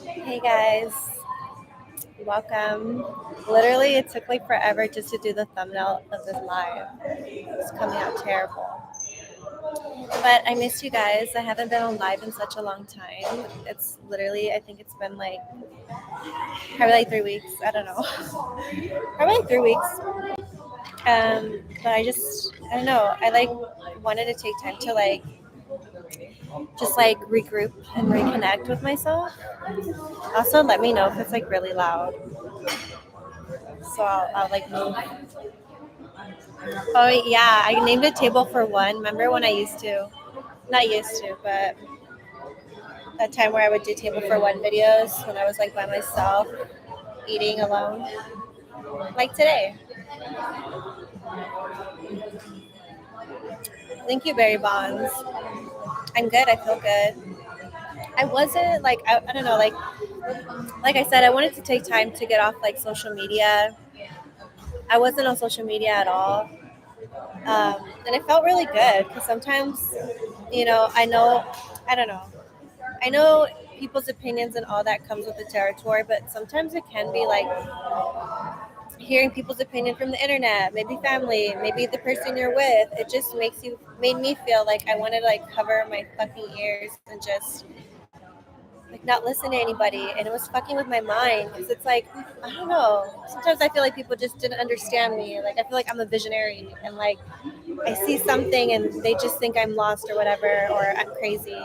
Hey guys, welcome. Literally, it took like forever just to do the thumbnail of this live. It's coming out terrible. But I missed you guys. I haven't been on live in such a long time. It's literally, I think it's been like probably like 3 weeks. I don't know. Probably like 3 weeks. But I don't know. I like wanted to take time to like just like regroup and reconnect with myself. Also, let me know if it's like really loud. So I'll like move. Oh yeah, I named a table for one. Remember when I used to? Not used to, but that time where I would do table for one videos when I was like by myself, eating alone. Like today. Thank you, Barry Bonds. I'm good. I feel good. I wasn't like I don't know like I said, I wanted to take time to get off like social media. I wasn't on social media at all, and it felt really good because sometimes, I don't know. I know people's opinions and all that comes with the territory, but sometimes it can be like hearing people's opinion from the internet, maybe family, maybe the person you're with. It just made me feel like I wanted to like cover my fucking ears and just like not listen to anybody. And it was fucking with my mind because it's like, I don't know. Sometimes I feel like people just didn't understand me. Like I feel like I'm a visionary and like I see something and they just think I'm lost or whatever or I'm crazy.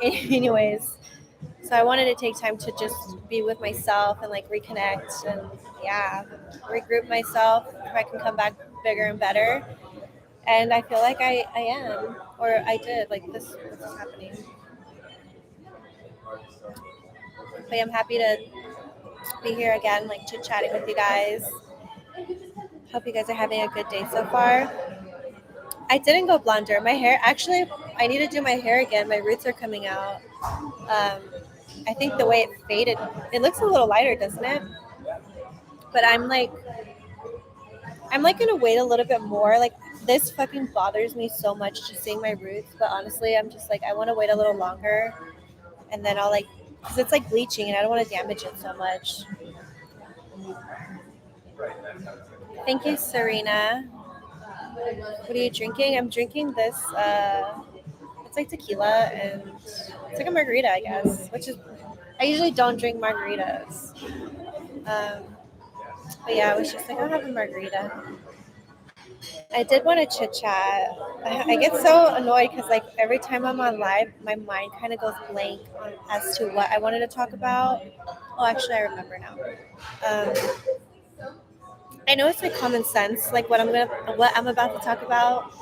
Anyways, so I wanted to take time to just be with myself and like reconnect and yeah, regroup myself if I can come back bigger and better. And I feel like I am, or I did, like this is happening. But I'm happy to be here again, like chit chatting with you guys. Hope you guys are having a good day so far. I didn't go blonder. My hair, actually, I need to do my hair again. My roots are coming out. I think the way it faded, it looks a little lighter, doesn't it? But I'm like gonna wait a little bit more. Like this fucking bothers me so much just seeing my roots. But honestly, I'm just like I want to wait a little longer, and then I'll like, cause it's like bleaching, and I don't want to damage it so much. Thank you, Serena. What are you drinking? I'm drinking this. It's like tequila, and it's like a margarita, I guess. Which is I usually don't drink margaritas. But yeah, I was just like I'll have a margarita. I did want to chit chat. I get so annoyed because like every time I'm on live, my mind kind of goes blank as to what I wanted to talk about. Oh, actually, I remember now. Um, I know it's like common sense, like what I'm about to talk about.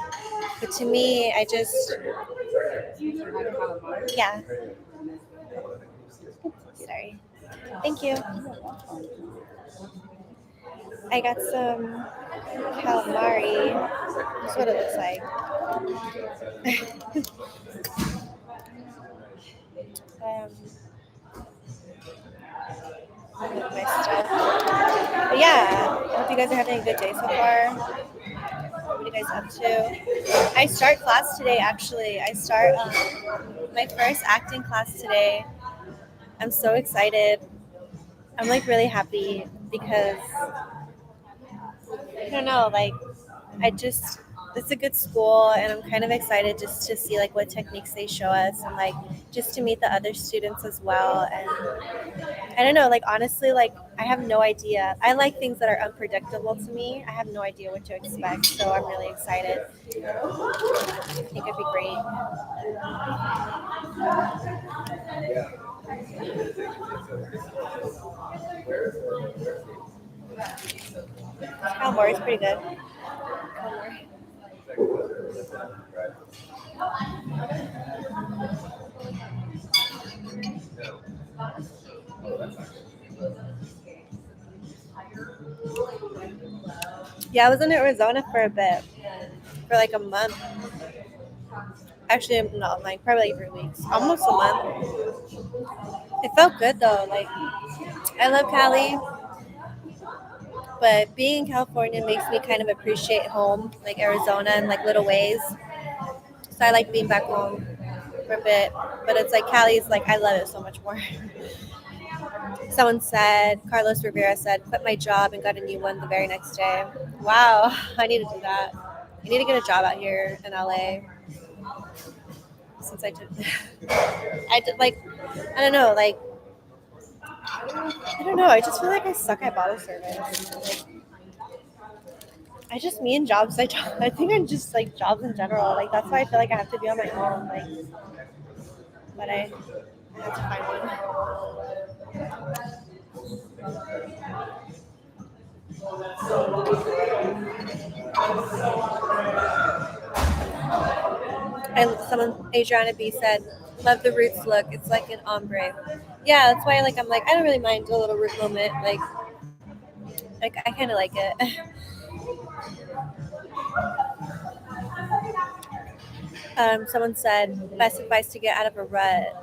But to me, I just yeah. Sorry. Thank you. I got some calamari. That's what it looks like. um, my stuff. But yeah, I hope you guys are having a good day so far. What are you guys up to? I start class today, actually. I start my first acting class today. I'm so excited. I'm like really happy because I don't know, like I just it's a good school and I'm kind of excited just to see like what techniques they show us and like just to meet the other students as well. And I don't know, like honestly, like I have no idea. I like things that are unpredictable to me. I have no idea what to expect, so I'm really excited. I think it'd be great. Calamari is pretty good. Calamari. Yeah, I was in Arizona for a bit, for like a month. Actually, not like probably like 3 weeks, almost a month. It felt good though. Like I love Cali, but being in California makes me kind of appreciate home, like Arizona, in like little ways. So I like being back home. for a bit, but it's like Cali's like I love it so much more. Someone said, Carlos Rivera said, quit my job and got a new one the very next day. Wow, I need to do that. I need to get a job out here in LA. Since I did, I did like, I don't know, like, I don't know. I just feel like I suck at bottle service. I just me and jobs. I think I'm just like jobs in general. Like that's why I feel like I have to be on my own. Like, but I have to find one. Someone Adriana B said, "Love the roots look. It's like an ombre." Yeah, that's why like I'm like I don't really mind a little root moment. Like I kind of like it. Someone said, "Best advice to get out of a rut."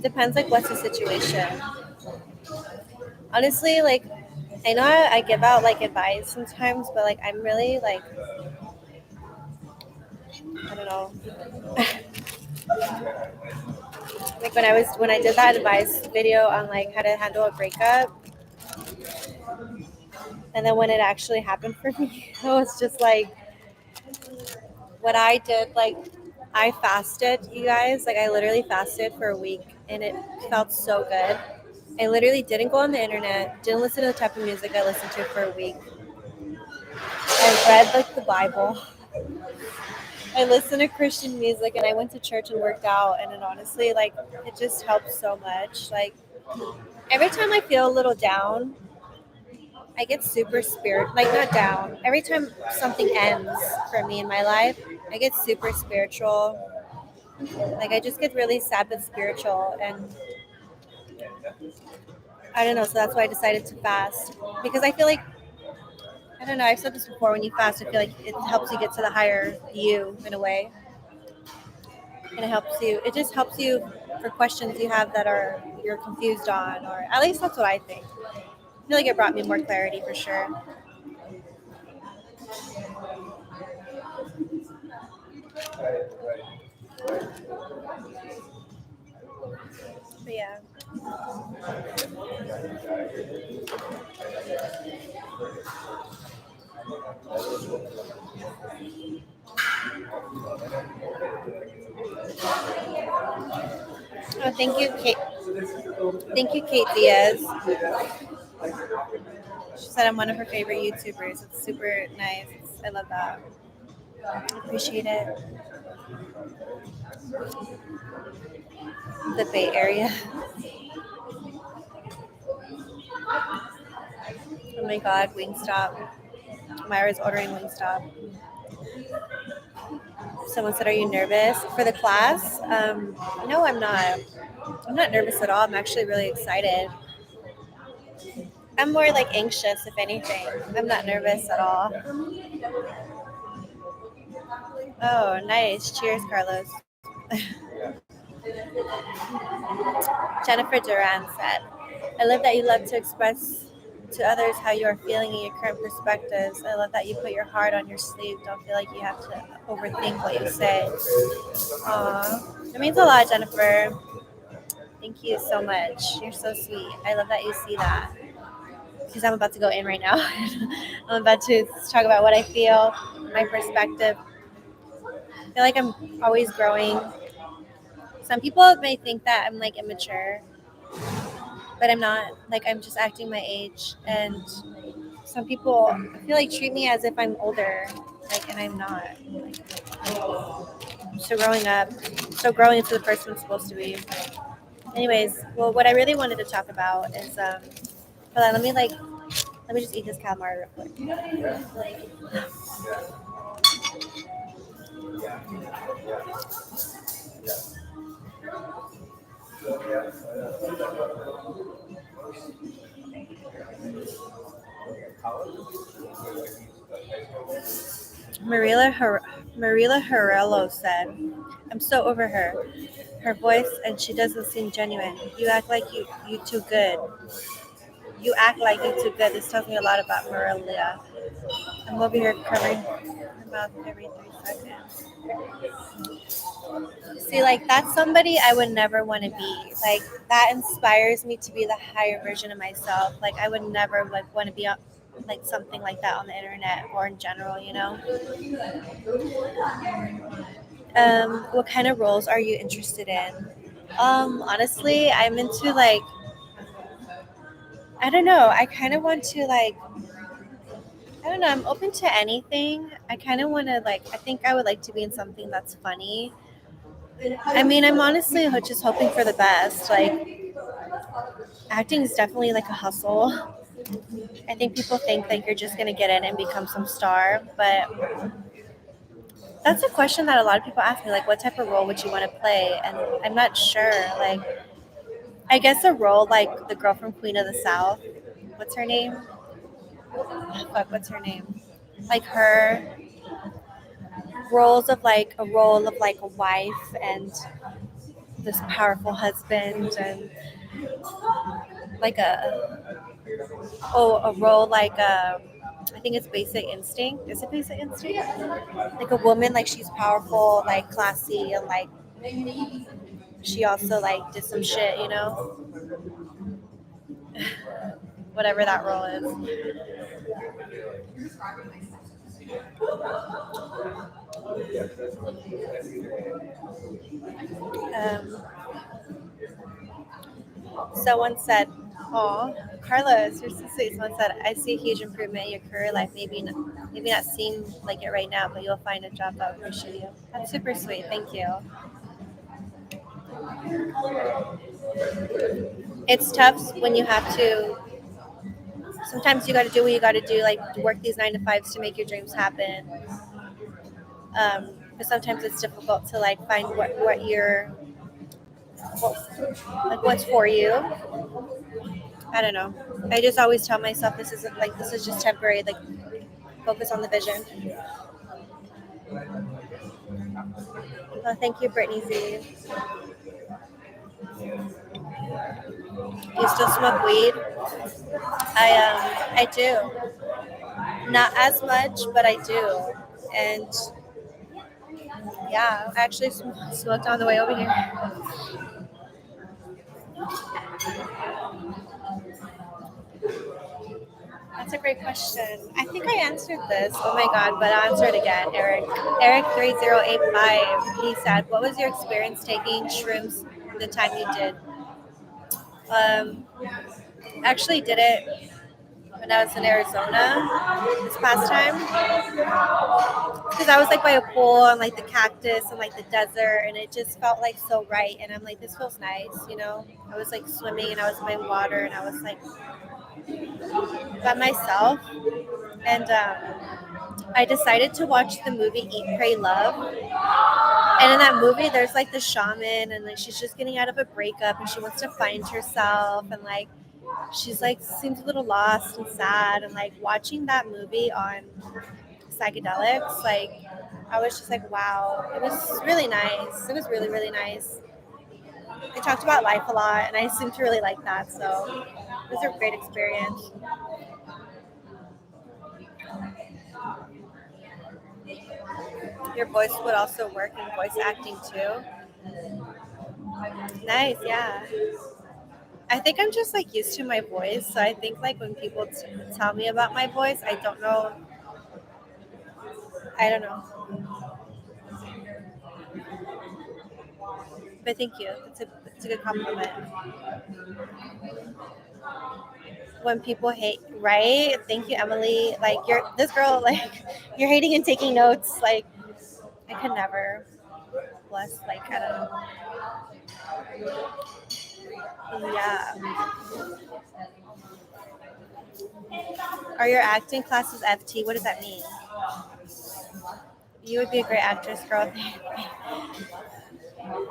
Depends like what's the situation. Honestly, like I know I give out like advice sometimes, but like I'm really like I don't know. Like when I did that advice video on like how to handle a breakup, and then when it actually happened for me, it was just like what I did. Like I fasted, you guys. Like I literally fasted for a week, and it felt so good. I literally didn't go on the internet, didn't listen to the type of music I listened to for a week. I read like the Bible. I listened to Christian music and I went to church and worked out and it honestly like it just helps so much. Like every time I feel a little down, I get super like not down. Every time something ends for me in my life, I get super spiritual. Like I just get really sad but spiritual and I don't know, so that's why I decided to fast. Because I feel like I don't know, I've said this before, when you fast I feel like it helps you get to the higher you in a way. And it just helps you for questions you have that are you're confused on, or at least that's what I think. I feel like it brought me more clarity for sure. But yeah. Oh, thank you, Kate. Thank you, Kate Diaz. She said I'm one of her favorite YouTubers. It's super nice. I love that. I appreciate it. The Bay Area. Oh my God, Wingstop. Myra's ordering Wingstop. Someone said, "Are you nervous for the class?" No, I'm not. I'm not nervous at all. I'm actually really excited. I'm more like anxious, if anything. I'm not nervous at all. Oh, nice. Cheers, Carlos. Jennifer Duran said, "I love that you love to express to others how you are feeling in your current perspectives. I love that you put your heart on your sleeve. Don't feel like you have to overthink what you say." Aw, it means a lot, Jennifer. Thank you so much. You're so sweet. I love that you see that. Because I'm about to go in right now. I'm about to talk about what I feel, my perspective. I feel like I'm always growing. Some people may think that I'm like immature, but I'm not. Like I'm just acting my age, and some people I feel like treat me as if I'm older, like, and I'm not. So growing up, so growing into the person I'm supposed to be. Anyways, well, what I really wanted to talk about is hold on, let me just eat this calamari real quick. Marila Herrello said, "I'm so over her. Her voice, and she doesn't seem genuine. You act like you too good. You act like you too good." This tells me a lot about Marilia. I'm over here covering her mouth every 3 Okay. See, like that's somebody I would never want to be. Like that inspires me to be the higher version of myself. Like I would never like want to be on like something like that on the internet or in general, you know. What kind of roles are you interested in? Honestly, I'm into like I don't know. I kind of want to like I don't know. I'm open to anything. I kind of want to like. I think I would like to be in something that's funny. I mean, I'm honestly just hoping for the best. Like acting is definitely like a hustle. I think people think that you're just gonna get in and become some star, but that's a question that a lot of people ask me. Like, what type of role would you want to play? And I'm not sure. Like, I guess a role like the girl from Queen of the South. What's her name? Fuck, what's her name? Like her roles of like a role of like a wife and this powerful husband and like a role like I think it's Basic Instinct. Is it Basic Instinct? Like a woman, like she's powerful, like classy, and like she also like did some shit, you know, whatever that role is. Um, Someone said, "Oh, Carlos, you're so sweet." Someone said, "I see a huge improvement in your career life. Maybe not seem like it right now, but you'll find a job that will appreciate you." That's super sweet. Thank you. It's tough when you have to. Sometimes you got to do what you got to do, like work these 9 to 5s to make your dreams happen. But sometimes it's difficult to like find what you're like what's for you. I don't know. I just always tell myself this isn't like this is just temporary. Like focus on the vision. Oh, thank you, Brittany Z. You still smoke weed? I do. Not as much, but I do. And yeah, I actually smoked on the way over here. That's a great question. I think I answered this. Oh my god, but I'll answer it again, Eric. Eric3085. He said, "What was your experience taking shrooms the time you did?" Actually did it when I was in Arizona this past time because I was like by a pool and like the cactus and like the desert, and it just felt like so right. And I'm like, this feels nice, you know. I was like swimming and I was in my water and I was like by myself, and I decided to watch the movie Eat, Pray, Love. And in that movie, there's like the shaman, and like she's just getting out of a breakup, and she wants to find herself, and like she's like seems a little lost and sad, and like watching that movie on psychedelics, like I was just like, wow, it was really nice. It was really really nice. They talked about life a lot, and I seem to really like that, so it was a great experience. Your voice would also work in voice acting too. Nice, yeah. I think I'm just like used to my voice, so I think like when people tell me about my voice, I don't know. I don't know, but thank you. It's a good compliment. When people hate, right? Thank you, Emily. Like you're this girl, like you're hating and taking notes. Like I could never. Bless, like I don't know. Yeah. Are your acting classes FT? What does that mean? You would be a great actress, girl.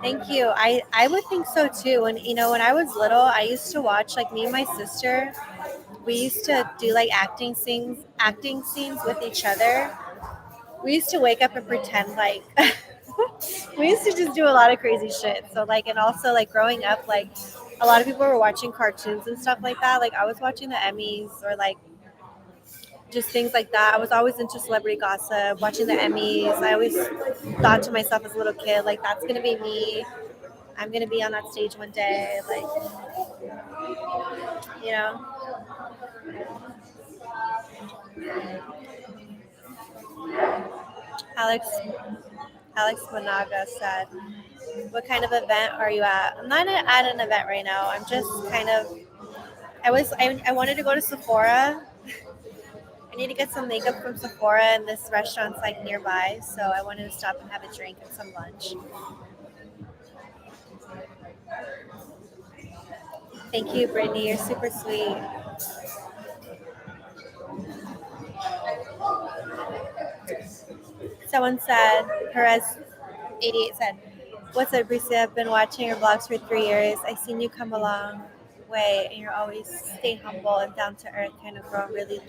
Thank you. I would think so too. When when I was little, I used to watch like me and my sister. We used to do like acting scenes with each other. We used to wake up and pretend like we used to just do a lot of crazy shit. So like and also like growing up, like a lot of people were watching cartoons and stuff like that. Like I was watching the Emmys or like just things like that. I was always into celebrity gossip, watching the Emmys. I always thought to myself as a little kid, like, that's gonna be me. I'm gonna be on that stage one day, like, you know. Alex Alex Managa said, "What kind of event are you at?" I'm not at an event right now. I'm just kind of. I wanted to go to Sephora. I need to get some makeup from Sephora, and this restaurant's like nearby, so I wanted to stop and have a drink and some lunch. Thank you, Brittany. You're super sweet. Someone said, Perez88 said, "What's up, Brisa? I've been watching your vlogs for 3 years. I've seen you come a long way, and you're always stay humble and down to earth, kind of grown really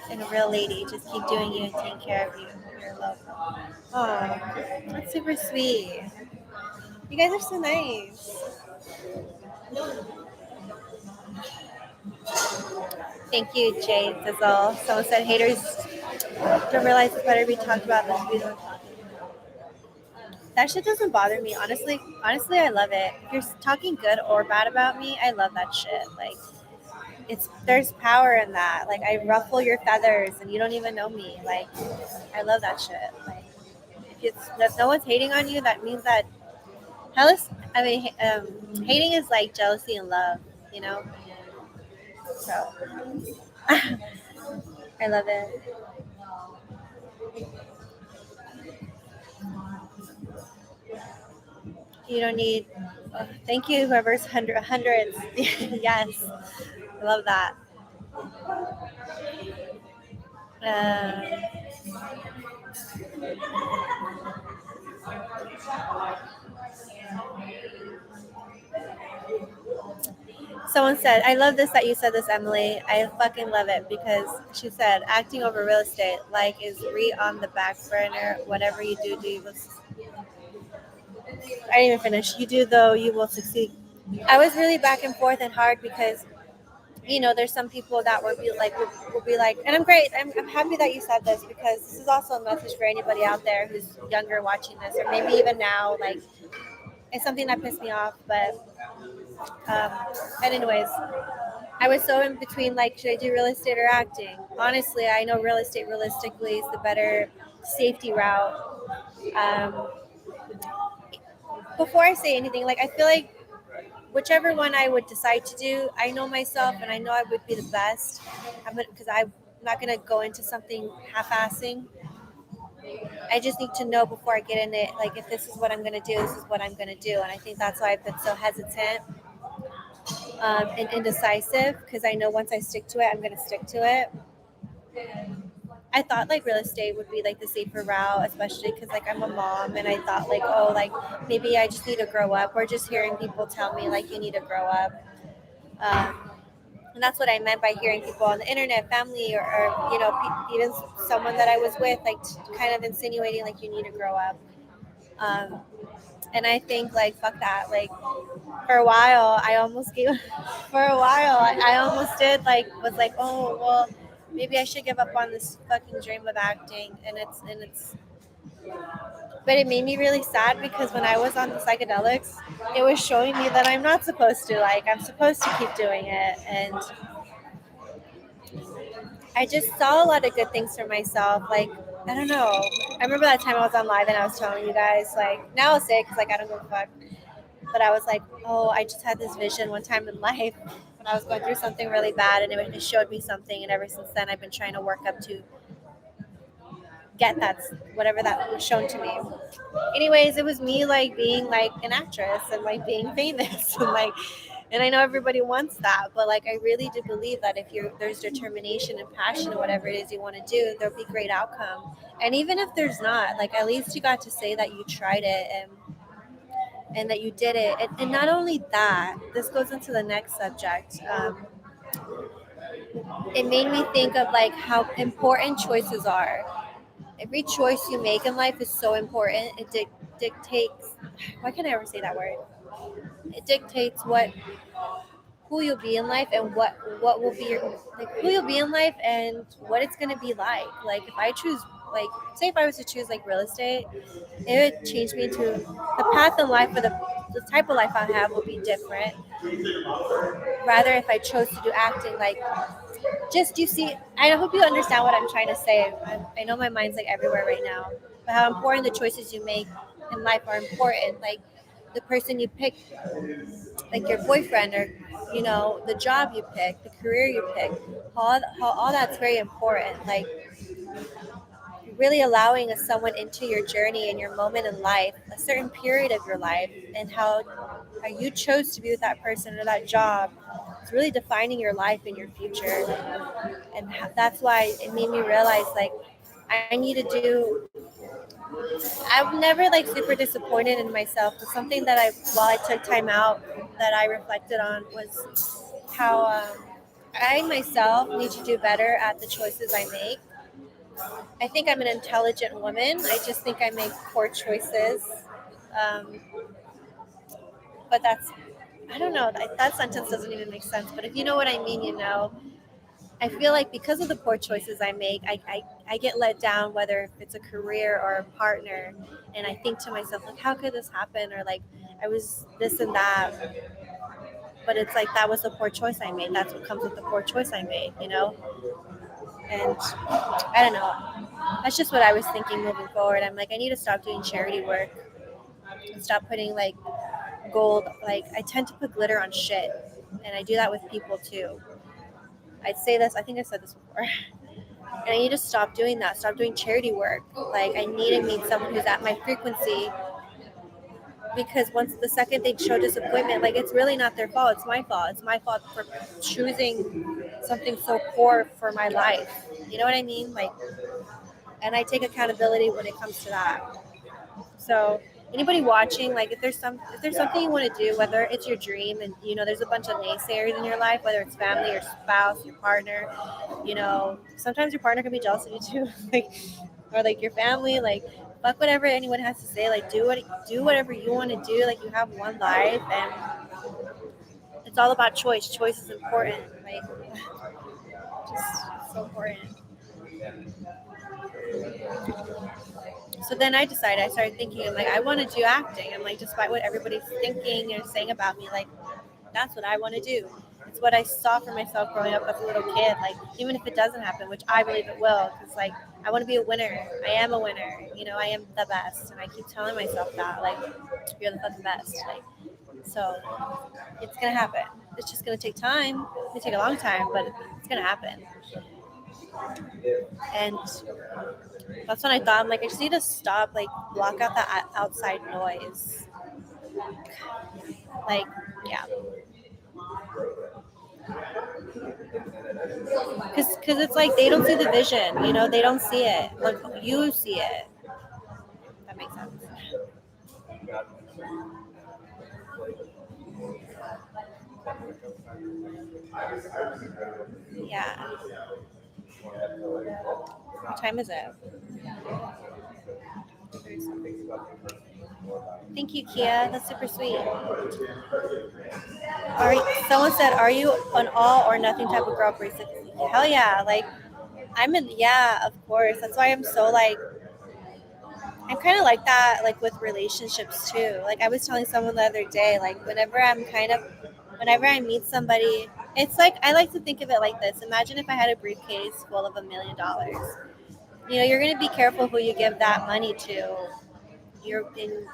and a real lady. Just keep doing you and taking care of you. You're lovely." Oh, that's super sweet. You guys are so nice. Thank you, Jay Dizzle. Someone said haters don't realize it's better to be talked about than to be the one talking. That shit doesn't bother me. Honestly, I love it. If you're talking good or bad about me, I love that shit. Like, there's power in that. Like, I ruffle your feathers and you don't even know me. Like, I love that shit. Like, if no one's hating on you, that means that hell is. I mean, hating is like jealousy and love. You know. So I love it. You don't need. Thank you, whoever's hundreds. Yes, I love that. Um, Someone said, "I love this that you said this, Emily. I fucking love it because she said acting over real estate like is re on the back burner. Whatever you do, you will. I didn't even finish. You do though, you will succeed." I was really back and forth and hard because there's some people that will be like, and I'm great. I'm happy that you said this because this is also a message for anybody out there who's younger watching this, or maybe even now. Like, it's something that pissed me off, but um, and anyways, I was so in between, like, should I do real estate or acting? Honestly, I know real estate realistically is the better safety route. Um, Before I say anything, like, I feel like whichever one I would decide to do, I know myself and I know I would be the best. Because I'm not going to go into something half-assing. I just need to know before I get in it, like, if this is what I'm going to do, this is what I'm going to do. And I think that's why I've been so hesitant and indecisive, because I know once I stick to it, I'm going to stick to it. I thought like real estate would be like the safer route, especially because like I'm a mom, and I thought like, oh, like maybe I just need to grow up, or just hearing people tell me like you need to grow up. Um, and that's what I meant by hearing people on the internet, family, or even someone that I was with, like kind of insinuating like you need to grow up. Um, and I think like fuck that. Like for a while, I almost gave. For a while, I almost did like was like, oh well, maybe I should give up on this fucking dream of acting. And it's but it made me really sad because when I was on the psychedelics, it was showing me that I'm not supposed to. Like, I'm supposed to keep doing it. And I just saw a lot of good things for myself. Like, I don't know. I remember that time I was on live and I was telling you guys, like, now I'll say it because, like, I don't give a fuck. But I was like, oh, I just had this vision one time in life when I was going through something really bad, and it showed me something. And ever since then, I've been trying to work up to get that, whatever that was shown to me. Anyways, it was me like being like an actress and like being famous and I know everybody wants that, but like I really do believe that if there's determination and passion and whatever it is you want to do, there'll be great outcome. And even if there's not, like at least you got to say that you tried it and that you did it. And not only that, this goes into the next subject. It made me think of like how important choices are. Every choice you make in life is so important. It dictates. Why can't I ever say that word? It dictates what who you'll be in life and what will be your, like, who you'll be in life and what it's going to be like. Like if I choose, like, say if I was to choose like real estate, it would change me to the path in life, or the type of life I have will be different. Rather, if I chose to do acting, like, just, you see, I hope you understand what I'm trying to say. I know my mind's like everywhere right now, but how important the choices you make in life are important. Like the person you pick, like your boyfriend, or the job you pick, the career you pick, how all that's very important. Like really allowing someone into your journey and your moment in life, a certain period of your life, and how you chose to be with that person or that job. It's really defining your life and your future. And that's why it made me realize, like, I need to do. I'm never like super disappointed in myself, but something that while I took time out, that I reflected on was how I myself need to do better at the choices I make. I think I'm an intelligent woman. I just think I make poor choices. Um, but I don't know, that sentence doesn't even make sense. But if you know what I mean, I feel like because of the poor choices I make, I get let down, whether if it's a career or a partner. And I think to myself, like, how could this happen? Or like, I was this and that. But it's like, that was the poor choice I made. That's what comes with the poor choice I made. And I don't know. That's just what I was thinking moving forward. I'm like, I need to stop doing charity work and stop putting like gold. Like, I tend to put glitter on shit. And I do that with people too. I'd say this, I think I said this before. And I need to stop doing that, stop doing charity work. Like, I need to meet someone who's at my frequency, because once the second they show disappointment, like, it's really not their fault. It's my fault. It's my fault for choosing something so poor for my life. You know what I mean? Like, and I take accountability when it comes to that. So anybody watching, like, if there's something you want to do, whether it's your dream, and there's a bunch of naysayers in your life, whether it's family, your spouse, your partner, sometimes your partner can be jealous of you too, like, or like your family, like, fuck whatever anyone has to say, like, do whatever you want to do. Like, you have one life, and it's all about choice. Choice is important, like, just so important. So then I started thinking, I'm like, I want to do acting. I'm like, despite what everybody's thinking and saying about me, like, that's what I want to do. It's what I saw for myself growing up as a little kid. Like, even if it doesn't happen, which I believe it will, because, like, I want to be a winner. I am a winner. I am the best. And I keep telling myself that, like, you're the fucking best. Like, so it's going to happen. It's just going to take time. It's going to take a long time, but it's going to happen. And that's when I thought, I'm like, I just need to stop, like, block out the outside noise. Like, yeah. Because it's like they don't see the vision, they don't see it. Like, you see it. That makes sense. Yeah. What time is it? Thank you, Kia. That's super sweet. Someone said, "Are you an all or nothing type of girl?" Basically, hell yeah. Like, yeah, of course. That's why I'm so, like, I'm kind of like that, like, with relationships too. Like, I was telling someone the other day, like, whenever I meet somebody, it's like, I like to think of it like this. Imagine if I had a briefcase full of $1 million. You're going to be careful who you give that money to. You're in,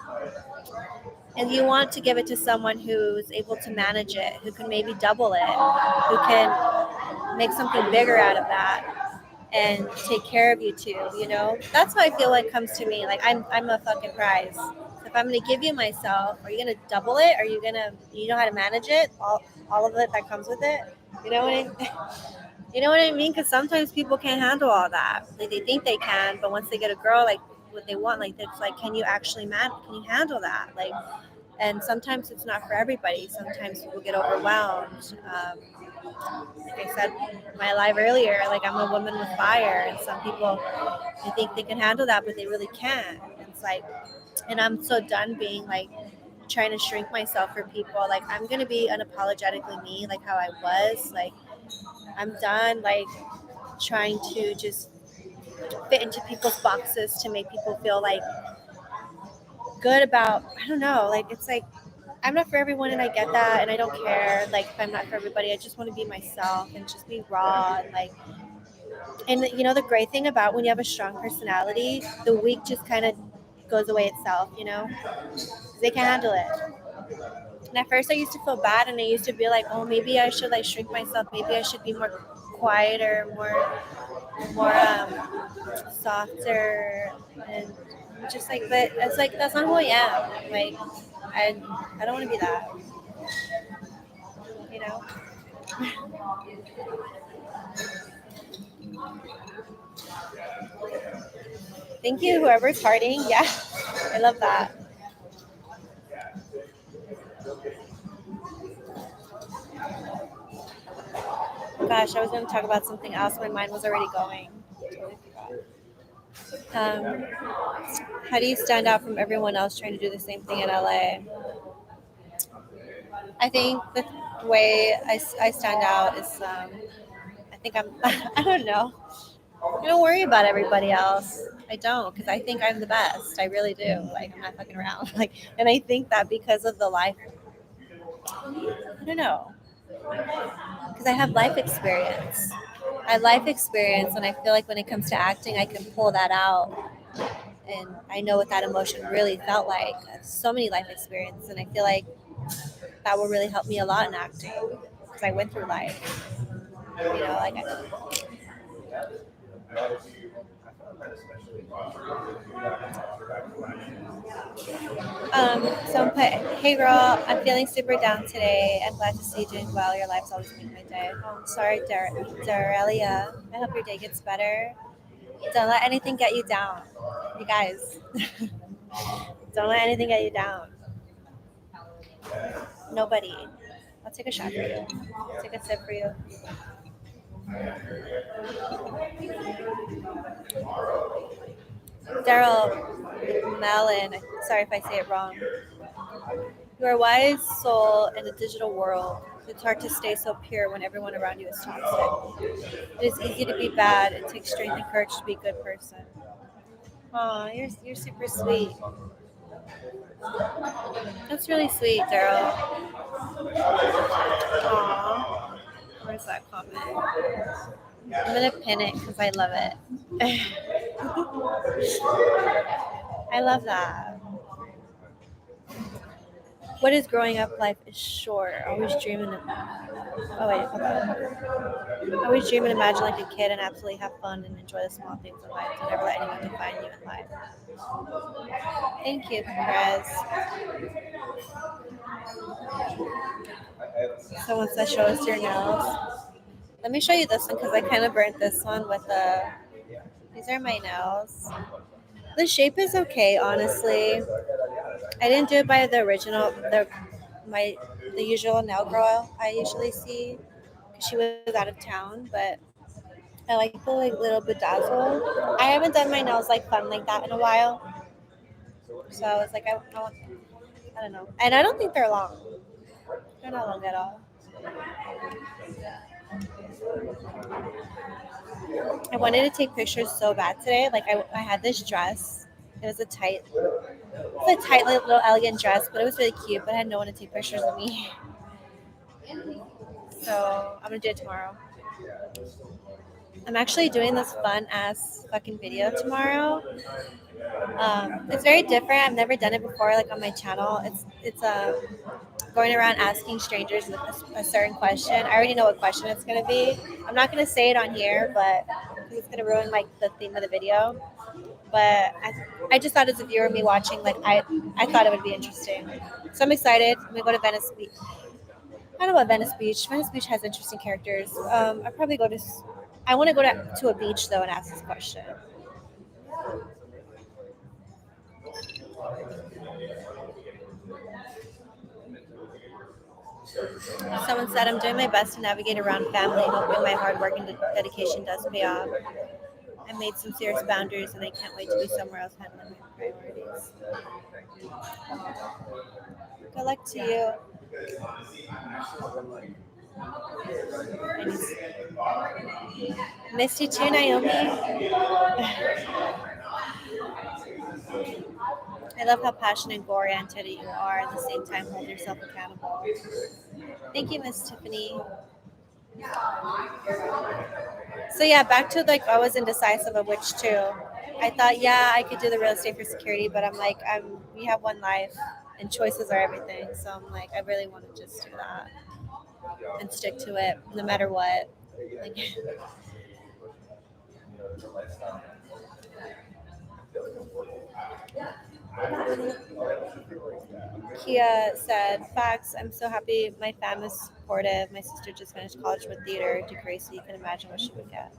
and you want to give it to someone who's able to manage it, who can maybe double it, who can make something bigger out of that and take care of you too. That's how I feel like comes to me. Like, I'm a fucking prize. So if I'm gonna give you myself, are you gonna double it? Are you gonna, how to manage it? All of it that comes with it. You know what I You know what I mean? Because sometimes people can't handle all that. Like, they think they can, but once they get a girl, like, what they want, like, it's like, can you actually can you handle that? Like, and sometimes it's not for everybody. Sometimes people get overwhelmed. Like I said in my live earlier, like, I'm a woman with fire, and some people, they think they can handle that, but they really can't. And it's like, and I'm so done being like, trying to shrink myself for people. Like, I'm gonna be unapologetically me, like how I was. Like, I'm done like trying to just fit into people's boxes to make people feel like good about, I don't know, like it's like I'm not for everyone and I get that and I don't care like if I'm not for everybody. I just want to be myself and just be raw and like, and the great thing about when you have a strong personality, the weak just kind of goes away itself, 'cause they can't handle it. And at first I used to feel bad and I used to be like, oh, maybe I should like shrink myself, maybe I should be more quieter, more softer, and just like, but it's like that's not who I am. Like I I don't want to be that, you know. Thank you, whoever's hearting. Yeah, I love that. Gosh, I was going to talk about something else. My mind was already going. Totally forgot. How do you stand out from everyone else trying to do the same thing in LA? I think the way I stand out is I think I'm, I don't know. I don't worry about everybody else. I don't, because I think I'm the best. I really do. Like, I'm not fucking around. Like, and I think that because of the life, I don't know, because I have life experience. I have life experience, and I feel like when it comes to acting, I can pull that out, and I know what that emotion really felt like. I have so many life experience, and I feel like that will really help me a lot in acting because I went through life. Like someone put, "Hey girl, I'm feeling super down today. I'm glad to see you doing well. Your life's always made my day." Oh, I'm sorry, Darelia. I hope your day gets better. Don't let anything get you down, you guys. Don't let anything get you down. Nobody. I'll take a shot for you. Take a sip for you. Daryl Mellon. Sorry if I say it wrong. You're a wise soul in a digital world. It's hard to stay so pure when everyone around you is toxic. It is easy to be bad. It takes strength and courage to be a good person. Aw, you're super sweet. That's really sweet, Daryl. Aw, where's that comment? I'm gonna pin it because I love it. I love that. What is growing up life is short. Always dreaming of. Oh wait, hold on. Always dream and imagine like a kid and absolutely have fun and enjoy the small things in life. Don't ever let anyone define you in life. Thank you, Perez. Someone said show us your nails. Let me show you this one because I kind of burnt this one with the. These are my nails. The shape is okay, honestly. I didn't do it by the original, the usual nail girl I usually see. She was out of town, but I like the like little bedazzle. I haven't done my nails like fun like that in a while, so it's like I don't know, and I don't think they're long. They're not long at all. I wanted to take pictures so bad today. Like I had this dress. It was a tight little elegant dress, but it was really cute. But I had no one to take pictures of me, so I'm gonna do it tomorrow. I'm actually doing this fun ass fucking video tomorrow. It's very different. I've never done it before, like on my channel. It's going around asking strangers a certain question. I already know what question it's gonna be. I'm not gonna say it on here, but it's gonna ruin like the theme of the video. But I just thought as a viewer, me watching, like I thought it would be interesting. So I'm excited. I'm gonna go to Venice Beach. I don't know about Venice Beach. Venice Beach has interesting characters. I'll probably go to. I want to go to a beach though and ask this question. Someone said, I'm doing my best to navigate around family, hoping my hard work and dedication does pay off. I made some serious boundaries and I can't wait to be somewhere else handling my priorities. Good luck to you. Missed you too, Naomi. I love how passionate and oriented you are. At the same time, hold yourself accountable. Thank you, Miss Tiffany. So yeah, back to like I was indecisive of which two. I thought, yeah, I could do the real estate for security, but I'm like, we have one life, and choices are everything. So I'm like, I really want to just do that and stick to it, no matter what. Like, Kia said, facts. I'm so happy my fam is supportive. My sister just finished college with theater degree, so you can imagine what she would get.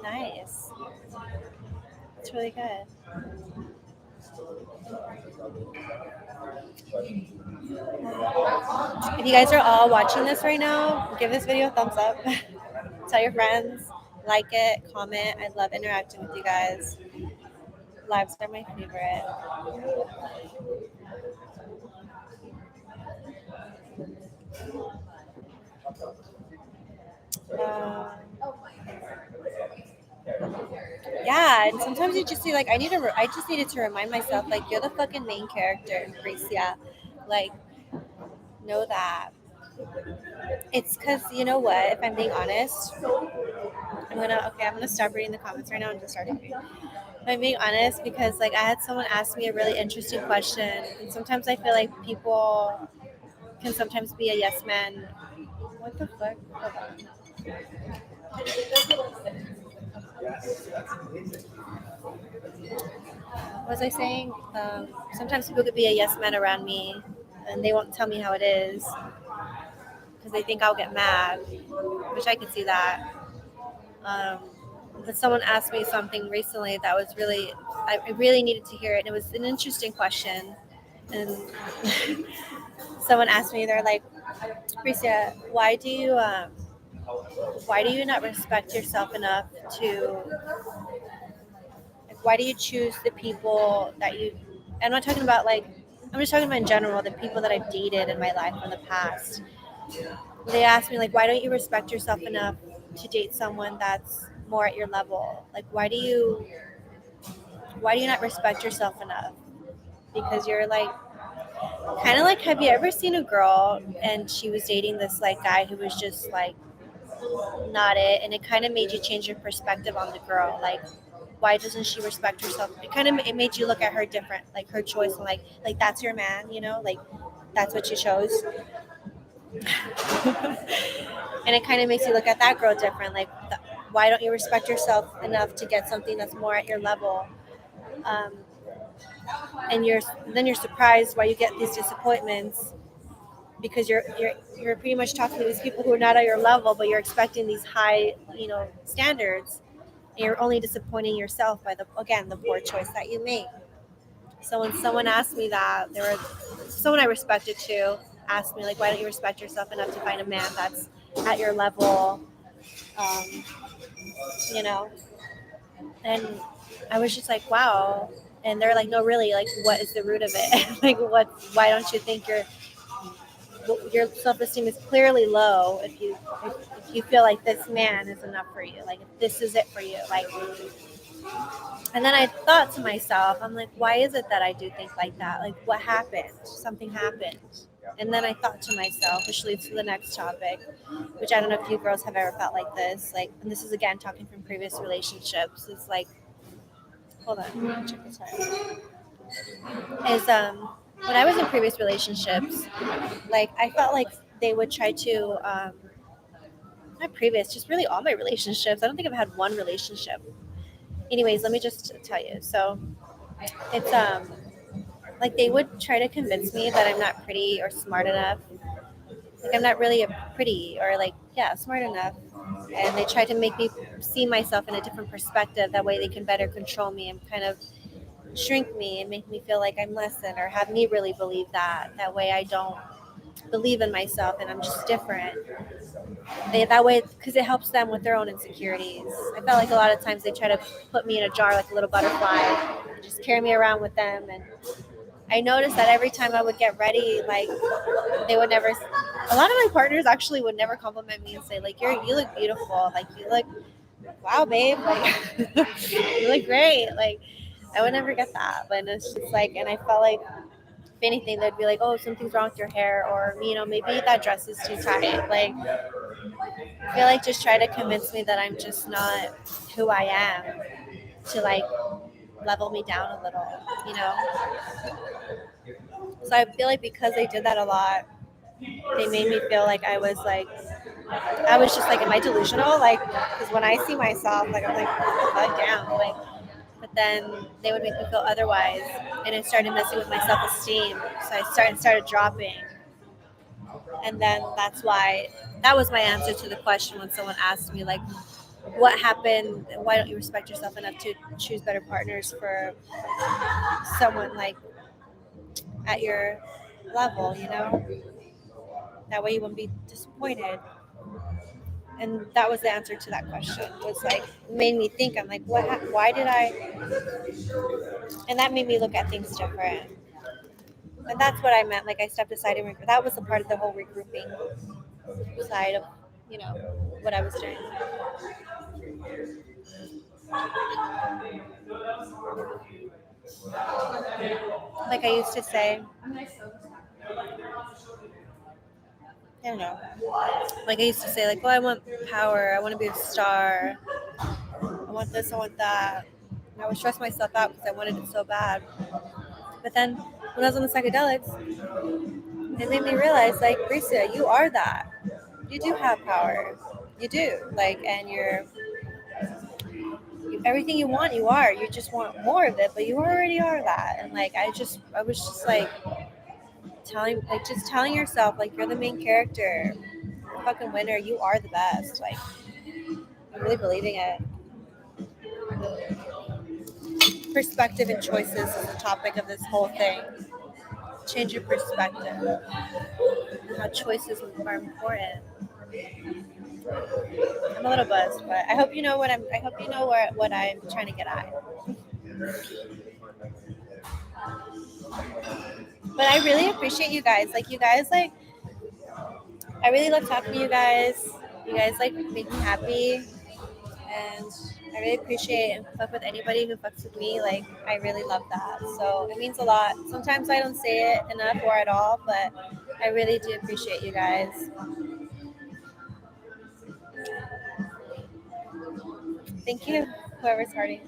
Nice. It's really good. If you guys are all watching this right now, give this video a thumbs up. Tell your friends, like it, comment. I love interacting with you guys. Lives are my favorite. Um, yeah, and sometimes you just see like I just needed to remind myself like you're the fucking main character in Grecia. Like, know that. It's because you know what? If I'm being honest, I'm gonna stop reading the comments right now and just start talking. If I'm being honest, because like I had someone ask me a really interesting question, and sometimes I feel like people can sometimes be a yes man. What the fuck? Hold on. What was I saying? Sometimes people could be a yes man around me, and they won't tell me how it is because they think I'll get mad, which I could see that. Um, but someone asked me something recently that was I really needed to hear it. And it was an interesting question. And someone asked me, they're like, Pricia, why do you not respect yourself enough to, like, why do you choose the people that you, I'm not talking about like, I'm just talking about in general, the people that I've dated in my life in the past. They asked me, like, why don't you respect yourself enough to date someone that's more at your level? Like, why do you not respect yourself enough? Because you're like, kind of like, have you ever seen a girl and she was dating this like guy who was just like not it, and it kind of made you change your perspective on the girl, like why doesn't she respect herself? It made you look at her different, like her choice, and like that's your man, like that's what you chose. And it kind of makes you look at that girl different, like why don't you respect yourself enough to get something that's more at your level? um, and you're surprised why you get these disappointments, because you're pretty much talking to these people who are not at your level, but you're expecting these high, standards, and you're only disappointing yourself by the poor choice that you make. So when someone asked me that, there was someone I respected too asked me, like, why don't you respect yourself enough to find a man that's at your level? um, you know and I was just like, wow. And they're like, no, really, like, what is the root of it? Like, why don't you think your self-esteem is clearly low if you feel like this man is enough for you, like if this is it for you, like. And then I thought to myself, I'm like, why is it that I do think like that? Like, what happened? Something happened. And then I thought to myself, which leads to the next topic, which I don't know if you girls have ever felt like this, like, and this is again talking from previous relationships, is like, hold on, let me check this out, is when I was in previous relationships, like I felt like they would try to not previous, just really all my relationships. I don't think I've had one relationship. Anyways, let me just tell you. So it's like they would try to convince me that I'm not pretty or smart enough. Like I'm not really a pretty or like, yeah, smart enough. And they try to make me see myself in a different perspective. That way they can better control me and kind of shrink me and make me feel like I'm less than, or have me really believe that. That way I don't believe in myself and I'm just different. That way, because it helps them with their own insecurities. I felt like a lot of times they try to put me in a jar like a little butterfly, just carry me around with them, and I noticed that every time I would get ready, like they would never. A lot of my partners actually would never compliment me and say like you look beautiful, like you look wow babe, like you look great, like I would never get that. But it's just like, and I felt like if anything they'd be like, oh, something's wrong with your hair, or maybe that dress is too tight. Like I feel like just try to convince me that I'm just not who I am, to like level me down a little, you know. So I feel like because they did that a lot, they made me feel like I was just like, am I delusional? Like, because when I see myself, like I'm like, fuck down, like. But then they would make me feel otherwise, and it started messing with my self-esteem. So I started dropping, and then that's why that was my answer to the question when someone asked me like, what happened? Why don't you respect yourself enough to choose better partners for someone like at your level? You know, that way you wouldn't be disappointed. And that was the answer to that question. Was like made me think. I'm like, what? Why did I? And that made me look at things different. And that's what I meant. Like I stepped aside and that was a part of the whole regrouping side of, you know, what I was doing. Like I used to say, I don't know. Like I used to say, like, well, I want power. I want to be a star. I want this. I want that. And I would stress myself out because I wanted it so bad. But then when I was on the psychedelics, it made me realize, like, Risa, you are that. You do have power. You do. Like, and everything you want, you are. You just want more of it, but you already are that. And like, I was just like just telling yourself, like, you're the main character. You're a fucking winner. You are the best. Like, I'm really believing it. Perspective and choices is the topic of this whole thing. Change your perspective and how choices are important. I'm a little buzzed, but I hope you know I hope you know what I'm trying to get at. But I really appreciate you guys. Like you guys, like I really love talking to you guys. You guys like make me happy, and I really appreciate and fuck with anybody who fucks with me. Like I really love that. So it means a lot. Sometimes I don't say it enough or at all, but I really do appreciate you guys. Thank you, whoever's hearting.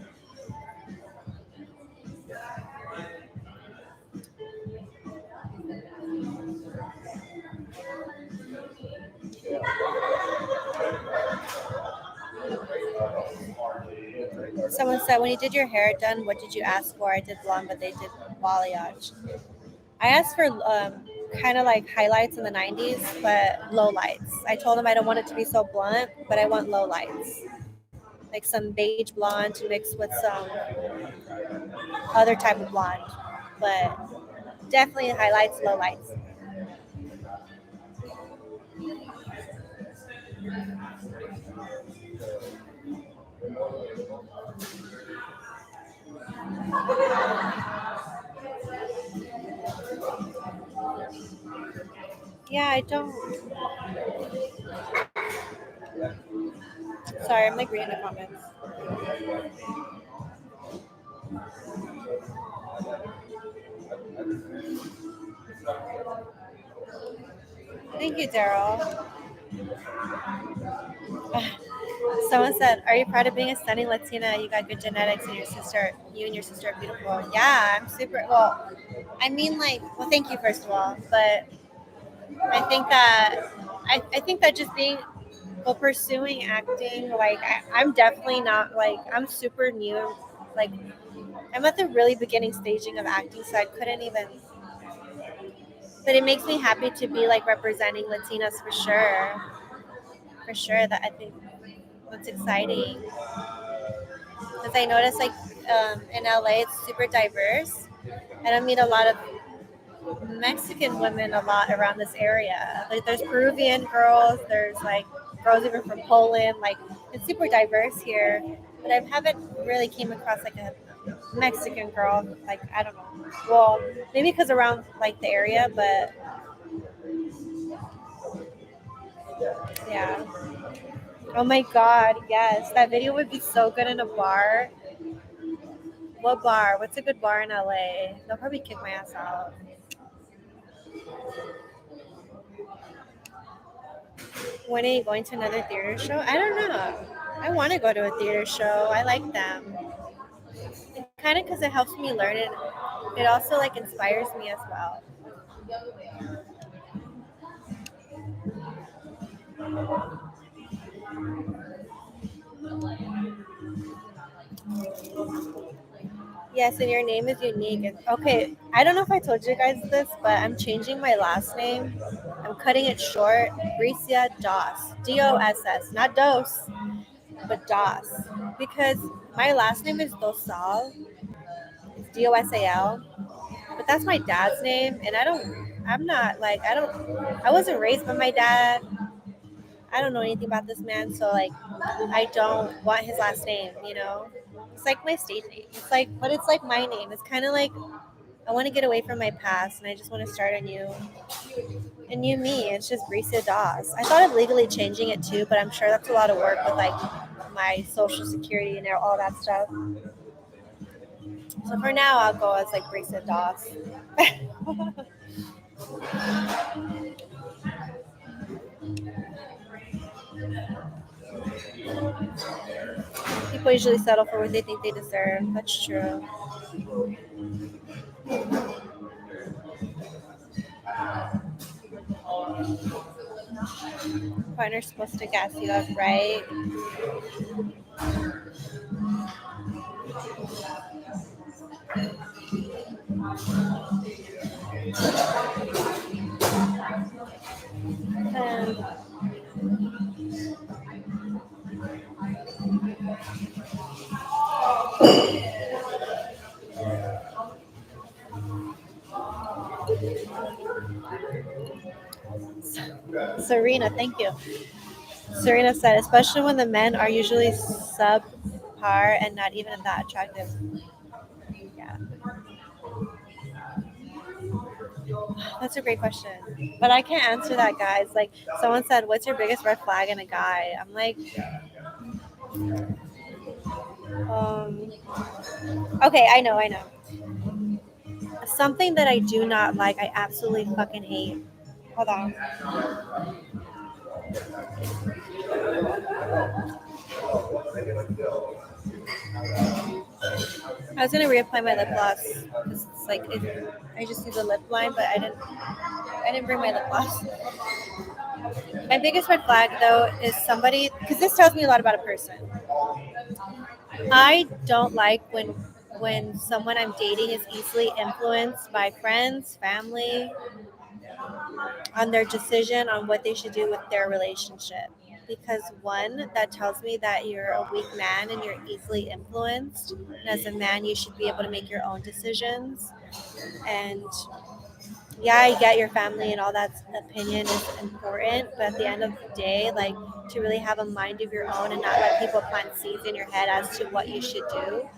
Someone said, when you did your hair done, what did you ask for? I did blonde, but they did balayage. I asked for kind of like highlights in the 90s, but low lights. I told them I don't want it to be so blunt, but I want low lights. Like some beige blonde mixed with some other type of blonde. But definitely highlights, low lights. Yeah, I don't. Sorry, I'm like reading the comments. Thank you, Daryl. Someone said, "Are you proud of being a stunning Latina? You got good genetics, and you and your sister are beautiful." Yeah, I'm super. Well, I mean, like, well, thank you first of all, but I think that I think that just being well pursuing acting, like I'm definitely not like I'm super new. Like I'm at the really beginning staging of acting, so I couldn't even. But it makes me happy to be like representing Latinas for sure. For sure, that I think that's exciting because I noticed like in LA it's super diverse, and I meet a lot of Mexican women a lot around this area. Like there's Peruvian girls, there's like girls even from Poland. Like it's super diverse here, but I haven't really came across like a Mexican girl. Like, I don't know. Well, maybe because around like the area, but yeah. Oh my god, yes. That video would be so good in a bar. What bar? What's a good bar in LA? They'll probably kick my ass out. When are you going to another theater show? I don't know. I want to go to a theater show. I like them. Kind of because it helps me learn it. It also like inspires me as well. Yes, and your name is unique. Okay, I don't know if I told you guys this, but I'm changing my last name. I'm cutting it short. Bricia Doss. Doss. Not Dos, but Doss. Because my last name is Dosal. It's Dosal. But that's my dad's name. And I wasn't raised by my dad. I don't know anything about this man. So, like, I don't want his last name, you know? It's like my stage name. But it's like my name. It's kind of like I want to get away from my past and I just want to start a new me. It's just Brisa Doss. I thought of legally changing it too, but I'm sure that's a lot of work with like my social security and all that stuff. So for now, I'll go as like Brisa Doss. People usually settle for what they think they deserve. That's true. Partner's supposed to gas you up, right? Um, Serena, thank you. Serena said, especially when the men are usually subpar and not even that attractive. Yeah, that's a great question. But I can't answer that, guys. Like, someone said, what's your biggest red flag in a guy? I'm like, um, okay, I know. Something that I do not like, I absolutely fucking hate. Hold on. I was gonna reapply my lip gloss because it's like I just use a lip line, but I didn't bring my lip gloss. My biggest red flag though is somebody because this tells me a lot about a person. I don't like when someone I'm dating is easily influenced by friends, family, on their decision on what they should do with their relationship. Because one, that tells me that you're a weak man and you're easily influenced. And as a man, you should be able to make your own decisions. And yeah, I get your family and all that opinion is important, but at the end of the day, like to really have a mind of your own and not let people plant seeds in your head as to what you should do.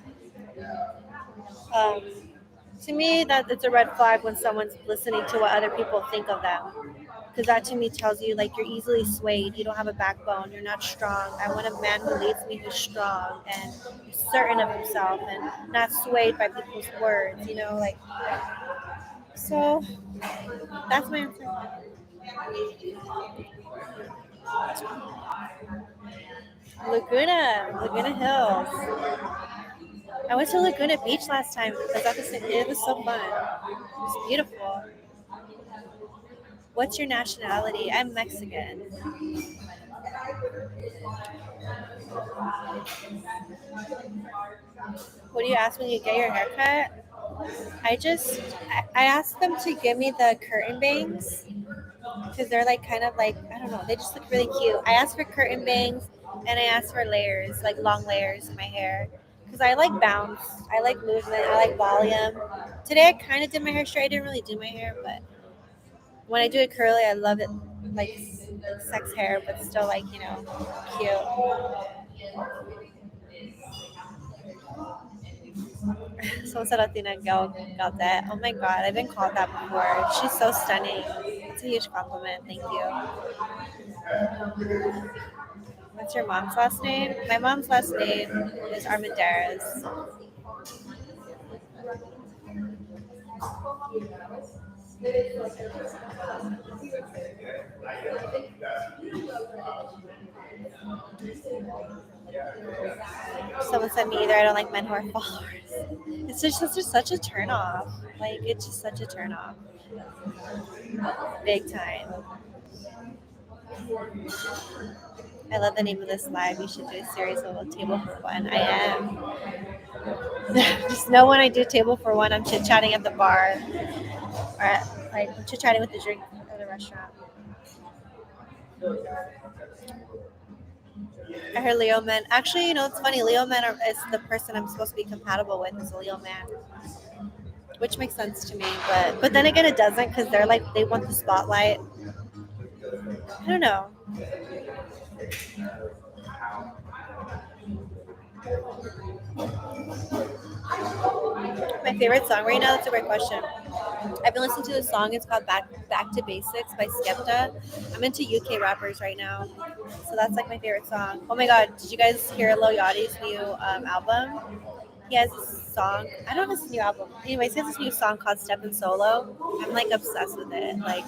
Um, to me, that it's a red flag when someone's listening to what other people think of them, because that to me tells you like you're easily swayed. You don't have a backbone. You're not strong. I want a man who leads me who's strong and certain of himself and not swayed by people's words. You know, like so. That's my answer. Laguna Hills. I went to Laguna Beach last time. It was so fun. It was beautiful. What's your nationality? I'm Mexican. What do you ask when you get your haircut? I asked them to give me the curtain bangs because they're like kind of like I don't know. They just look really cute. I asked for curtain bangs and I asked for layers, like long layers in my hair because I like bounce. I like movement. I like volume. Today I kind of did my hair straight. I didn't really do my hair, but when I do it curly, I love it like sex hair, but still like cute. Someone said Latina gal that. Oh my god, I've been called that before. She's so stunning. It's a huge compliment. Thank you. What's your mom's last name? My mom's last name is Armendariz. Someone said me either. I don't like men who are followers. It's just such a turn off. Like it's just such a turn off. Big time. I love the name of this live. You should do a series of a table for one. I am. Just know when I do table for one, I'm chit chatting at the bar or like I'm chit chatting with the drink at the restaurant. I heard Leo men. Actually, it's funny. Leo men is the person I'm supposed to be compatible with is a Leo man, which makes sense to me. But then again, it doesn't because they're like they want the spotlight. I don't know. My favorite song right now. That's a great question. I've been listening to this song. It's called Back to Basics by Skepta. I'm into UK rappers right now, so that's like my favorite song. Oh my god, did you guys hear Lil Yachty's new album? He has this song. I don't know if it's a new album. Anyways, he has this new song called Steppin' Solo. I'm like obsessed with it. Like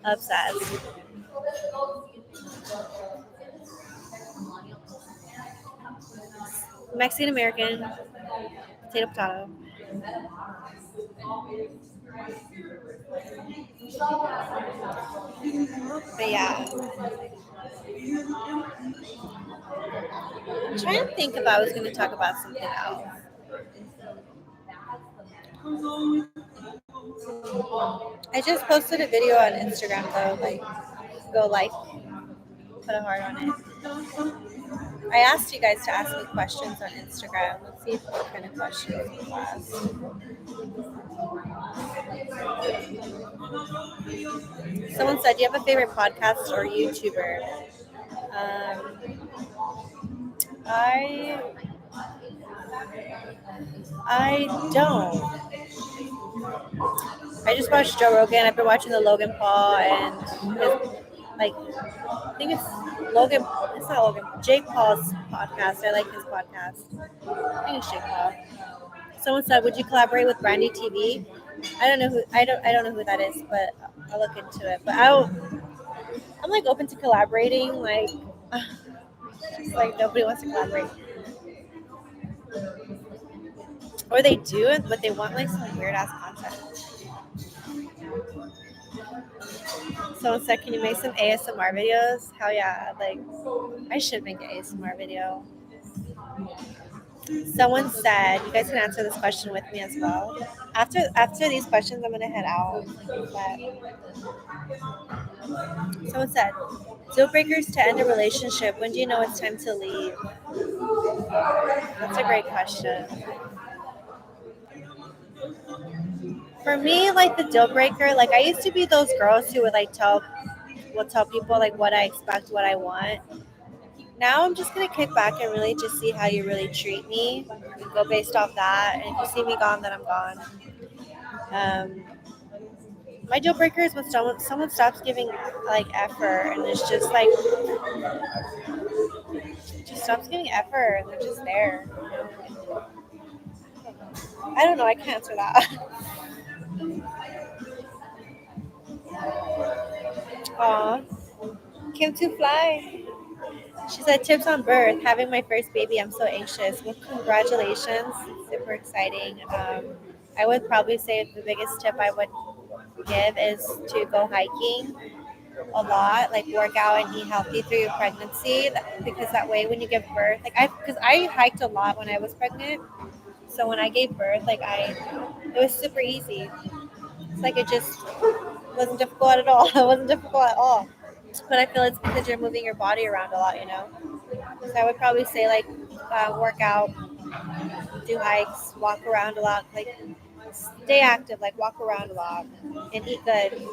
obsessed. Mexican American, potato potato. But yeah, I'm trying to think if I was going to talk about something else. I just posted a video on Instagram though. Like, go like, put a heart on it. I asked you guys to ask me questions on Instagram. Let's see what kind of questions we ask. Someone said, "Do you have a favorite podcast or YouTuber?" I I don't. I just watched Joe Rogan. I've been watching the Logan Paul and his, like I think it's Logan. It's not Logan. Jake Paul's podcast. I like his podcast. I think it's Jake Paul. Someone said, "Would you collaborate with Brandy TV?" I don't know who. I don't know who that is, but I'll look into it. But I'm like open to collaborating. Like, just like nobody wants to collaborate, or they do it, but they want like some weird ass content. Someone said, "Can you make some ASMR videos?" Hell yeah! Like, I should make an ASMR video. Someone said, "You guys can answer this question with me as well." After these questions, I'm gonna head out. But someone said, "Deal breakers to end a relationship. When do you know it's time to leave?" That's a great question. For me, like the deal breaker, like I used to be those girls who would like tell people like what I expect, what I want. Now I'm just gonna kick back and really just see how you really treat me and go based off that. And if you see me gone, then I'm gone. Um, my deal breaker is when someone stops giving like effort and it's just stops giving effort and they're just there. I don't know. I can't answer that. Aw, Kim to fly. She said tips on birth. Having my first baby, I'm so anxious. Well, congratulations. Super exciting. I would probably say the biggest tip I would give is to go hiking a lot, like work out and eat healthy through your pregnancy. Because that way, when you give birth, because I hiked a lot when I was pregnant. So when I gave birth, it was super easy. It's like it just wasn't difficult at all. It wasn't difficult at all. But I feel it's because you're moving your body around a lot, you know. So I would probably say like work out, do hikes, walk around a lot, like stay active, like walk around a lot, and eat good.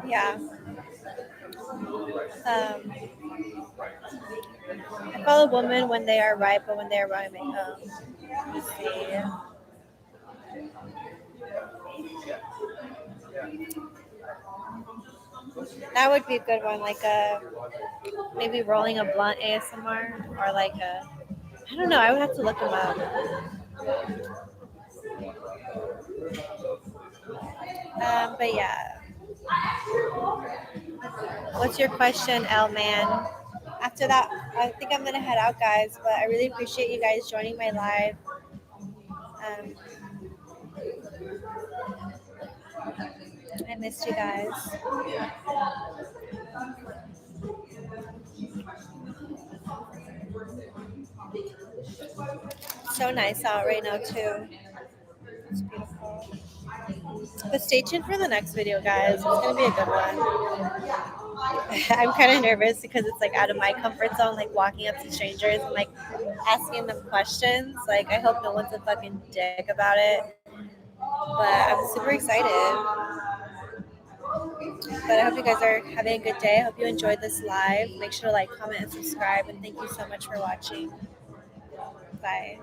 Yeah. I follow women when they are right, but when they are wrong, let me see. That would be a good one, like maybe rolling a blunt ASMR or like a. I don't know. I would have to look them up. But yeah. What's your question, L man? After that, I think I'm gonna head out, guys. But I really appreciate you guys joining my live. Um, I missed you guys. So nice out right now too. It's beautiful. But stay tuned for the next video, guys. It's gonna be a good one. I'm kind of nervous because it's like out of my comfort zone, like walking up to strangers and like asking them questions. Like I hope no one's a fucking dick about it. But I'm super excited. But I hope you guys are having a good day. I hope you enjoyed this live. Make sure to like, comment, and subscribe. And thank you so much for watching. Bye.